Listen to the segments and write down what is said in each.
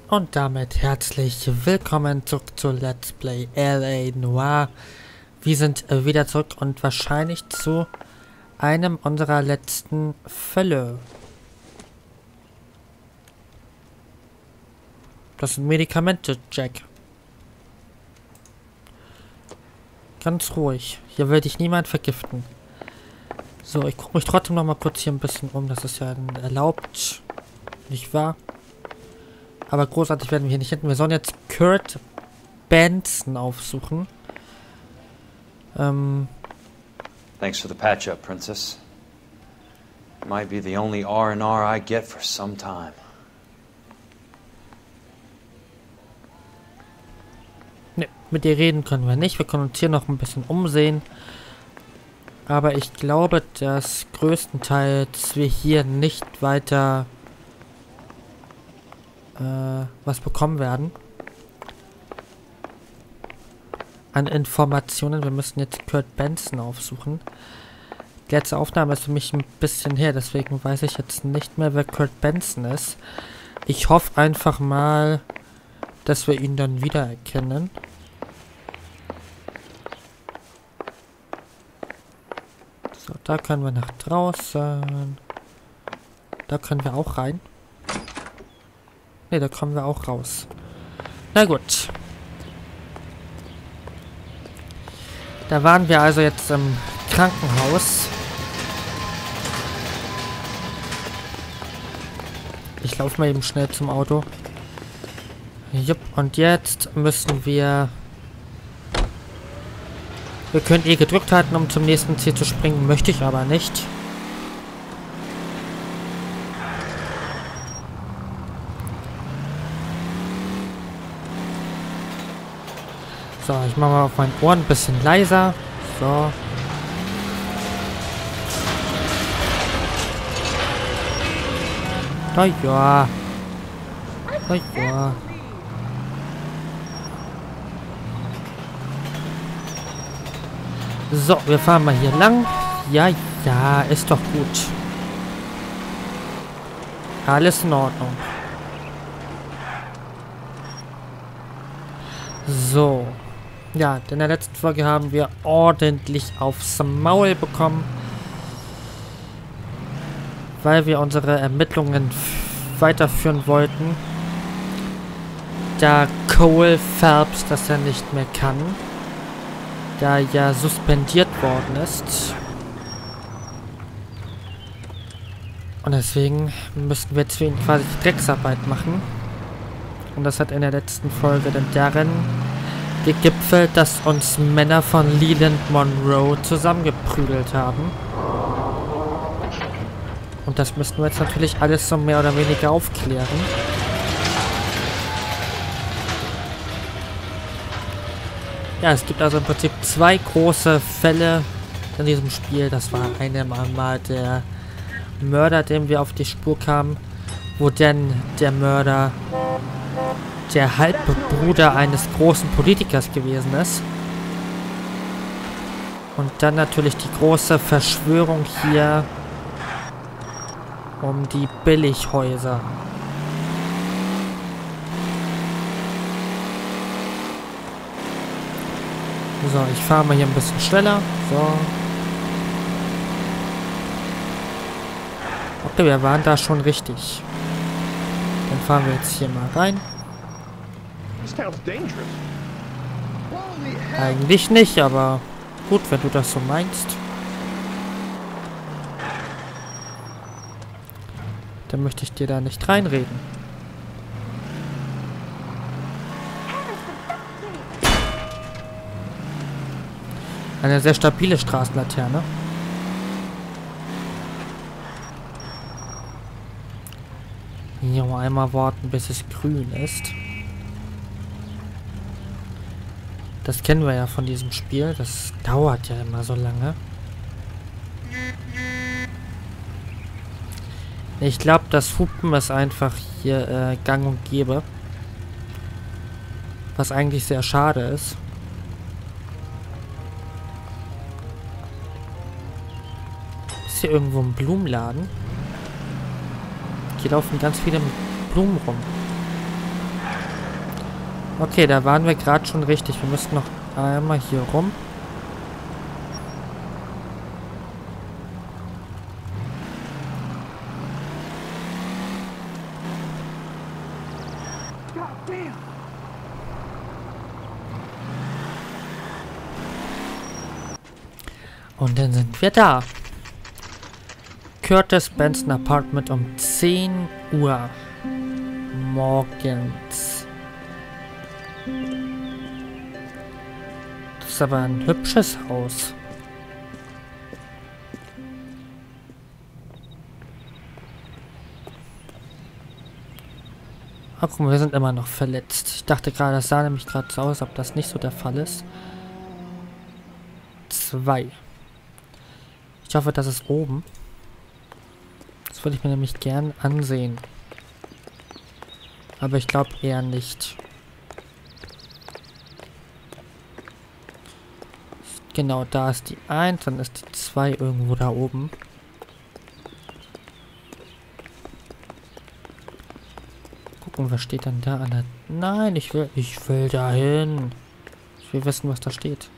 Und damit herzlich willkommen zurück zu Let's Play LA Noire. Wir sind wieder zurück und wahrscheinlich zu einem unserer letzten Fälle. Das sind Medikamente, Jack. Ganz ruhig. Hier will dich niemand vergiften. So, ich gucke mich trotzdem noch mal kurz hier ein bisschen um. Das ist ja erlaubt. Nicht wahr? Aber großartig werden wir hier nicht hinten. Wir sollen jetzt Kurt Benson aufsuchen. Thanks for the patch-up, Princess. Might be the only R&R I get for some time. Ne, mit dir reden können wir nicht. Wir können uns hier noch ein bisschen umsehen. Aber ich glaube, dass größtenteils wir hier nicht weiter was bekommen werden. An Informationen. Wir müssen jetzt Kurt Benson aufsuchen. Die letzte Aufnahme ist für mich ein bisschen her, deswegen weiß ich jetzt nicht mehr, wer Kurt Benson ist. Ich hoffe einfach mal, dass wir ihn dann wiedererkennen. So, da können wir nach draußen. Da können wir auch rein. Ne, da kommen wir auch raus. Na gut. Da waren wir also jetzt im Krankenhaus. Ich laufe mal eben schnell zum Auto. Jupp, und jetzt müssen wir... Wir können E gedrückt halten, um zum nächsten Ziel zu springen. Möchte ich aber nicht. So, ich mache mal auf meinen Ohren ein bisschen leiser. So. Na ja. Na ja. So, wir fahren mal hier lang. Ja, ja, ist doch gut. Alles in Ordnung. So. Ja, in der letzten Folge haben wir ordentlich aufs Maul bekommen, weil wir unsere Ermittlungen weiterführen wollten. Da Cole Phelps das ja nicht mehr kann, da ja suspendiert worden ist. Und deswegen müssten wir jetzt für ihn quasi Drecksarbeit machen. Und das hat in der letzten Folge dann darin gegipfelt, dass uns Männer von Leland Monroe zusammengeprügelt haben. Und das müssten wir jetzt natürlich alles so mehr oder weniger aufklären. Ja, es gibt also im Prinzip zwei große Fälle in diesem Spiel. Das war einmal der Mörder, dem wir auf die Spur kamen, wo dann der Mörder der Halbbruder eines großen Politikers gewesen ist. Und dann natürlich die große Verschwörung hier um die Billighäuser. So, ich fahre mal hier ein bisschen schneller. So. Okay, wir waren da schon richtig. Dann fahren wir jetzt hier mal rein. Eigentlich nicht, aber gut, wenn du das so meinst. Dann möchte ich dir da nicht reinreden. Eine sehr stabile Straßenlaterne. Hier mal einmal warten, bis es grün ist. Das kennen wir ja von diesem Spiel. Das dauert ja immer so lange. Ich glaube, das Hupen ist einfach hier gang und gäbe. Was eigentlich sehr schade ist. Ist hier irgendwo ein Blumenladen? Hier laufen ganz viele Blumen rum. Okay, da waren wir gerade schon richtig. Wir müssen noch einmal hier rum. Und dann sind wir da. Curtis Benson Apartment um 10 Uhr morgens. Das ist aber ein hübsches Haus. Ach, guck mal, wir sind immer noch verletzt. Ich dachte gerade, das sah nämlich gerade so aus, ob das nicht so der Fall ist. 2. Ich hoffe, das ist oben. Das würde ich mir nämlich gern ansehen. Aber ich glaube eher nicht. Genau, da ist die 1, dann ist die 2 irgendwo da oben. Gucken, was steht denn da an der... Nein, ich will da hin. Ich will wissen, was da steht.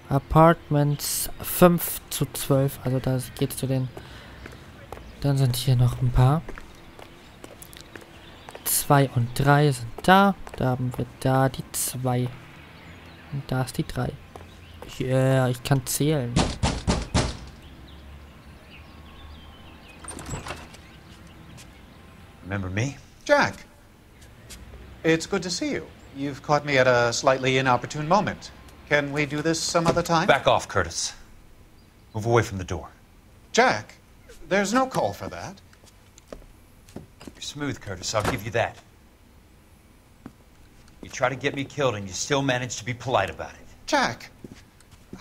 Apartments 5:12, also da geht's zu den... Dann sind hier noch ein paar. 2 und 3 sind da. Da haben wir da die 2. Und da ist die 3. Yeah, ich kann zählen. Remember me? Jack, it's good to see you. You've caught me at a slightly inopportune moment. Can we do this some other time? Back off, Curtis. Move away from the door. Jack, there's no call for that. You're smooth, Curtis. I'll give you that. You try to get me killed and you still manage to be polite about it. Jack,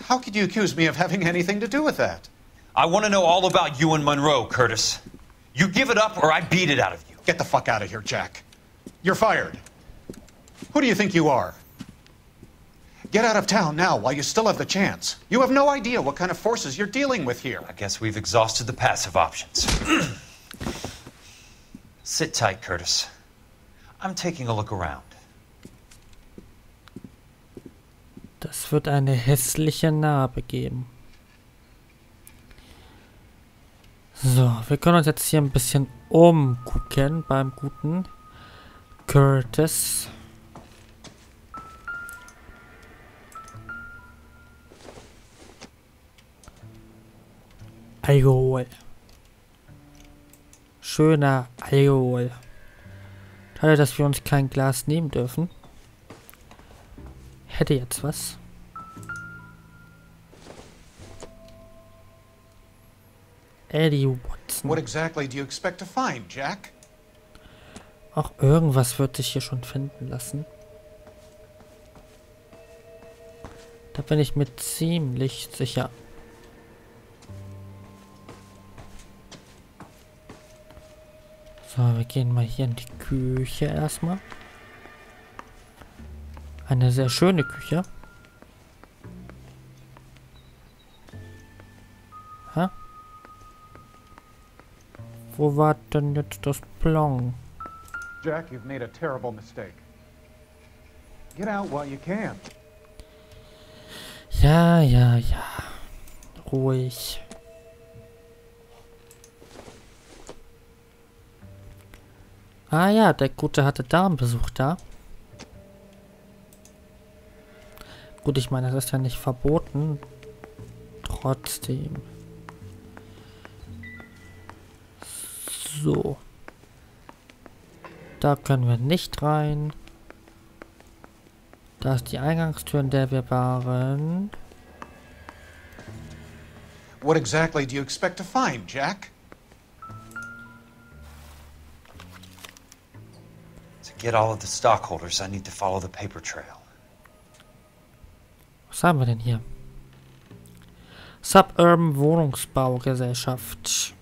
how could you accuse me of having anything to do with that? I want to know all about you and Monroe, Curtis. You give it up or I beat it out of you. Get the fuck out of here, Jack. You're fired. Who do you think you are? Get out of town now while you still have the chance. You have no idea what kind of forces you're dealing with here. I guess we've exhausted the passive options. Sit tight, Curtis. I'm taking a look around. Das wird eine hässliche Narbe geben. So, wir können uns jetzt hier ein bisschen umgucken beim guten Curtis. Alkohol. Schöner Alkohol. Schade, dass wir uns kein Glas nehmen dürfen. Hätte jetzt was. Eddie Watson. What exactly do you expect to find, Jack? Auch irgendwas wird sich hier schon finden lassen. Da bin ich mir ziemlich sicher. So, wir gehen mal hier in die Küche erstmal. Eine sehr schöne Küche. Hä? Wo war denn jetzt das Plan? Jack, you've made a terrible mistake. Get out while you can. Ja, ja, ja. Ruhig. Ah ja, der Gute hatte Damenbesuch da. Gut, ich meine, das ist ja nicht verboten. Trotzdem. So. Da können wir nicht rein. Da ist die Eingangstür, in der wir waren. What exactly do you expect to find, Jack? To get all of the stockholders, I need to follow the paper trail. Was haben wir denn hier? Suburban Wohnungsbaugesellschaft.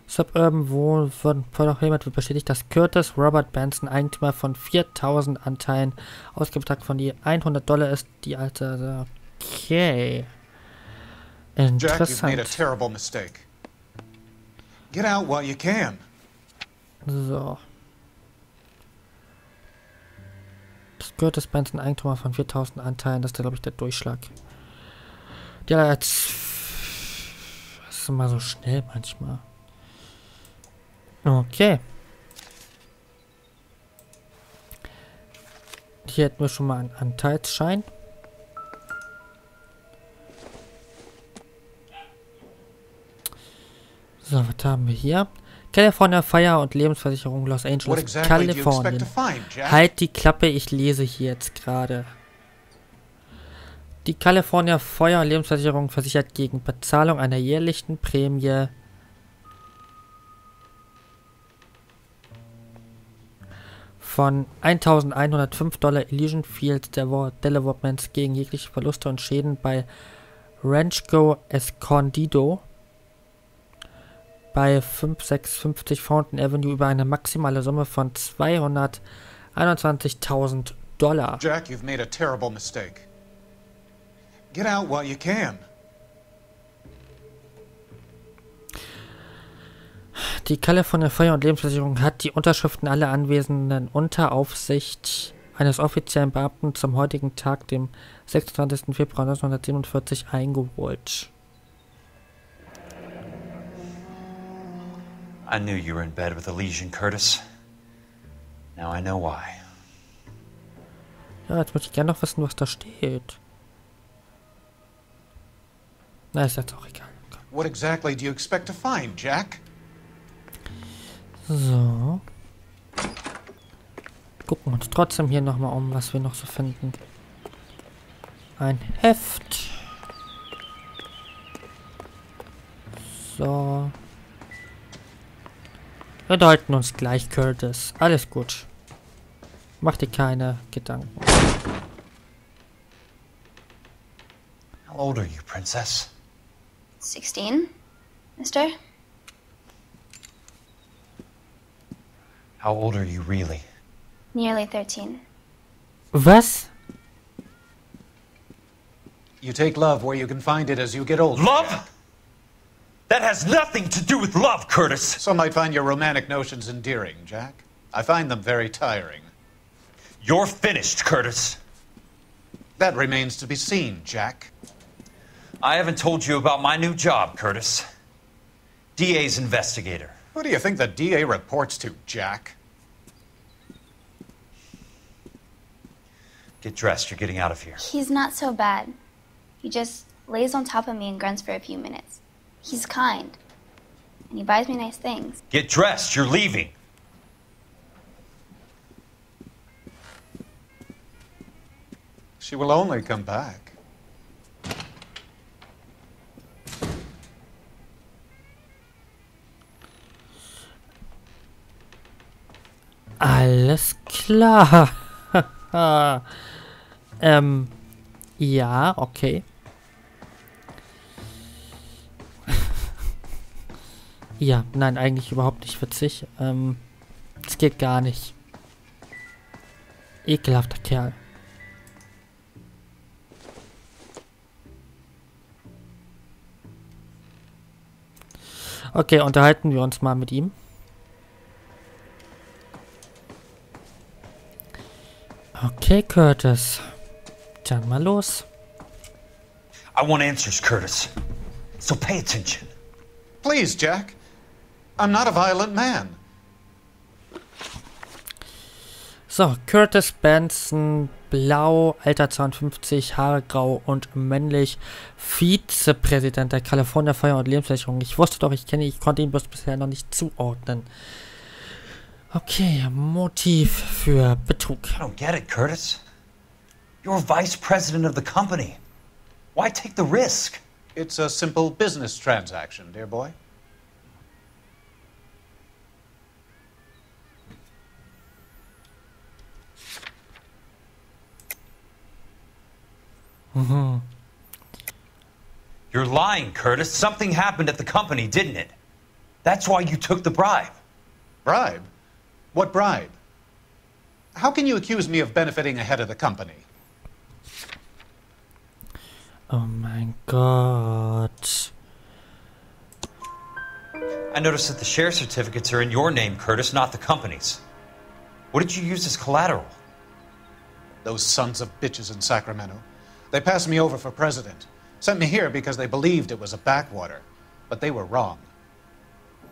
Suburban Wohnungsbaugesellschaft wird bestätigt, dass Curtis Robert Benson Eigentümer von 4000 Anteilen ausgebetragt von je $100 ist, die alte... Okay. Jack, you've made a Interessant. terrible mistake. Get out while you can. So. Das gehört das Benson Eigentum von 4000 Anteilen. Das ist, glaube ich, der Durchschlag. Ja, jetzt... Das ist immer so schnell manchmal. Okay. Hier hätten wir schon mal einen Anteilsschein. So, was haben wir hier? California Fire und Lebensversicherung Los Angeles, Kalifornien. Halt die Klappe, ich lese hier jetzt gerade. Die California Feuer- und Lebensversicherung versichert gegen Bezahlung einer jährlichen Prämie von $1.105 Elysian Fields Developments gegen jegliche Verluste und Schäden bei Rancho Escondido bei 5650 Fountain Avenue über eine maximale Summe von $221.000. Jack, you've made a terrible mistake. Get out while you can. Die California Feuer- und Lebensversicherung hat die Unterschriften aller Anwesenden unter Aufsicht eines offiziellen Beamten zum heutigen Tag, dem 26. Februar 1947, eingeholt. I knew you were in bed with Elysian, Curtis. Now I know why. Ja, jetzt möchte ich gerne noch wissen, was da steht. Na, ist jetzt auch egal. What exactly do you expect to find, Jack? So. Gucken uns trotzdem hier nochmal um, was wir noch so finden. Ein Heft. So. Wir deuten uns gleich, Curtis. Alles gut. Mach dir keine Gedanken. How old are you, Princess? 16, mister? How old are you really? Nearly 13. Was? You take love where you can find it as you get older. Love? Jack. That has nothing to do with love, Curtis! Some might find your romantic notions endearing, Jack. I find them very tiring. You're finished, Curtis. That remains to be seen, Jack. I haven't told you about my new job, Curtis. DA's investigator. Who do you think the DA reports to, Jack? Get dressed, you're getting out of here. He's not so bad. He just lays on top of me and grunts for a few minutes. He's kind. And he buys me nice things. Get dressed, you're leaving. She will only come back. Alles klar. Ja, okay. Ja, nein, eigentlich überhaupt nicht witzig. Das geht gar nicht. Ekelhafter Kerl. Okay, unterhalten wir uns mal mit ihm. Okay, Curtis. Dann mal los. I want answers, Curtis. So pay attention. Please, Jack. I'm not a violent man. So, Curtis Benson, blau, Alter 52, Haare grau und männlich, Vizepräsident der California Feuer- und Lebensversicherung. Ich wusste doch, ich konnte ihn bisher noch nicht zuordnen. Okay, Motiv für Betrug. I don't get it, Curtis. You're vice president of the company. Why take the risk? It's a simple business transaction, dear boy. You're lying, Curtis. Something happened at the company, didn't it? That's why you took the bribe. Bribe? What bribe? How can you accuse me of benefiting ahead of the company? Oh mein Gott. I noticed that the share certificates are in your name, Curtis, not the company's. What did you use as collateral? Those sons of bitches in Sacramento. They passed me over for president. Sent me here because they believed it was a backwater. But they were wrong.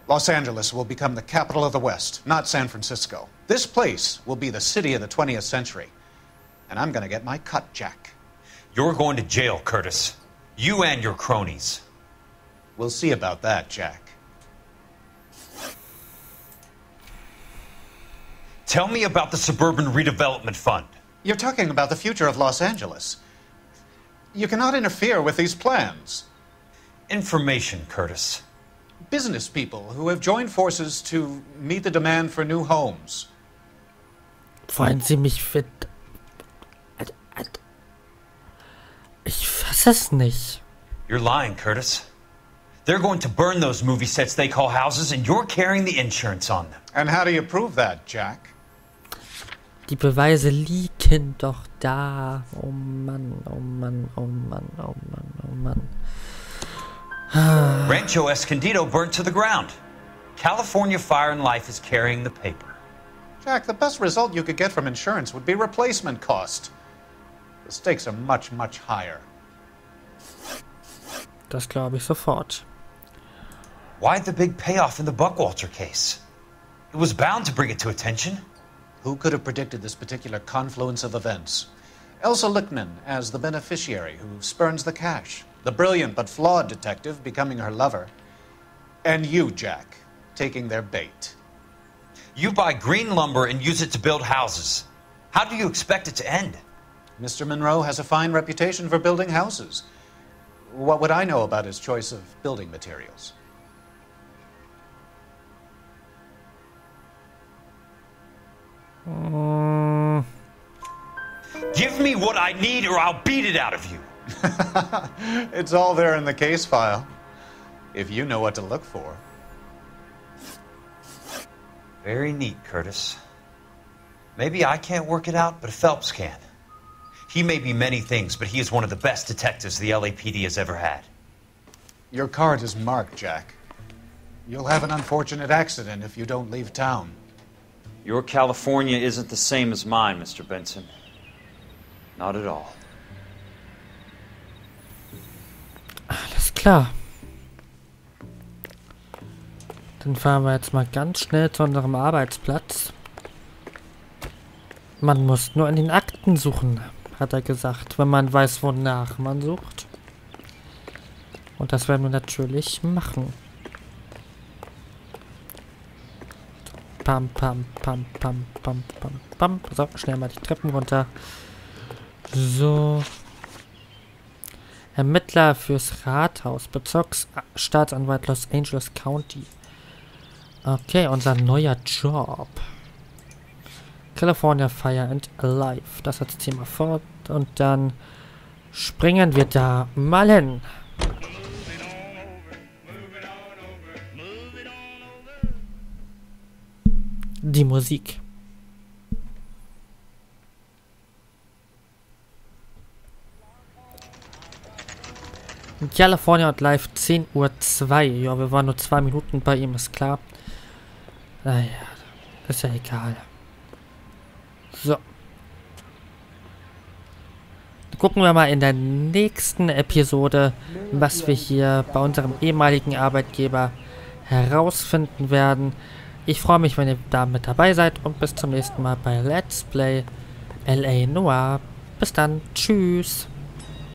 Los Angeles will become the capital of the West, not San Francisco. This place will be the city of the 20th century. And I'm gonna get my cut, Jack. You're going to jail, Curtis. You and your cronies. We'll see about that, Jack. Tell me about the Suburban Redevelopment Fund. You're talking about the future of Los Angeles. You cannot interfere with these plans. Information, Curtis. Business people who have joined forces to meet the demand for new homes. Wollen Sie mich fit? Ich fass es nicht. You're lying, Curtis. They're going to burn those movie sets they call houses, and you're carrying the insurance on them. And how do you prove that, Jack? Die Beweise liegen doch da. Oh Mann, oh Mann, oh Mann, oh Mann, oh Mann. Rancho Escondido burnt to the ground. California Fire and Life is carrying the paper. Jack, the best result you could get from insurance would be replacement cost. The stakes are much, much higher. Das glaube ich sofort. Why the big payoff in the Buckwalter case? It was bound to bring it to attention. Who could have predicted this particular confluence of events? Elsa Lichtman as the beneficiary who spurns the cash. The brilliant but flawed detective becoming her lover. And you, Jack, taking their bait. You buy green lumber and use it to build houses. How do you expect it to end? Mr. Monroe has a fine reputation for building houses. What would I know about his choice of building materials? Give me what I need or I'll beat it out of you. It's all there in the case file, if you know what to look for. Very neat, Curtis. Maybe I can't work it out, but Phelps can. He may be many things, but he is one of the best detectives the LAPD has ever had. Your card is marked, Jack. You'll have an unfortunate accident if you don't leave town. Your California isn't the same as mine, Mr. Benson. Not at all. Alles klar. Dann fahren wir jetzt mal ganz schnell zu unserem Arbeitsplatz. Man muss nur in den Akten suchen, hat er gesagt, wenn man weiß, wonach man sucht. Und das werden wir natürlich machen. Pam, pam, pam, pam, pam, pam, pam. So, schnell mal die Treppen runter. So. Ermittler fürs Rathaus. Bezirksstaatsanwalt Los Angeles County. Okay, unser neuer Job. California Fire and Life. Das als Thema fort. Und dann springen wir da mal hin. Die Musik. California und Live 10:02 Uhr. Ja, wir waren nur 2 Minuten bei ihm, ist klar. Naja, ist ja egal. So. Gucken wir mal in der nächsten Episode, was wir hier bei unserem ehemaligen Arbeitgeber herausfinden werden. Ich freue mich, wenn ihr da mit dabei seid und bis zum nächsten Mal bei Let's Play LA Noire. Bis dann. Tschüss.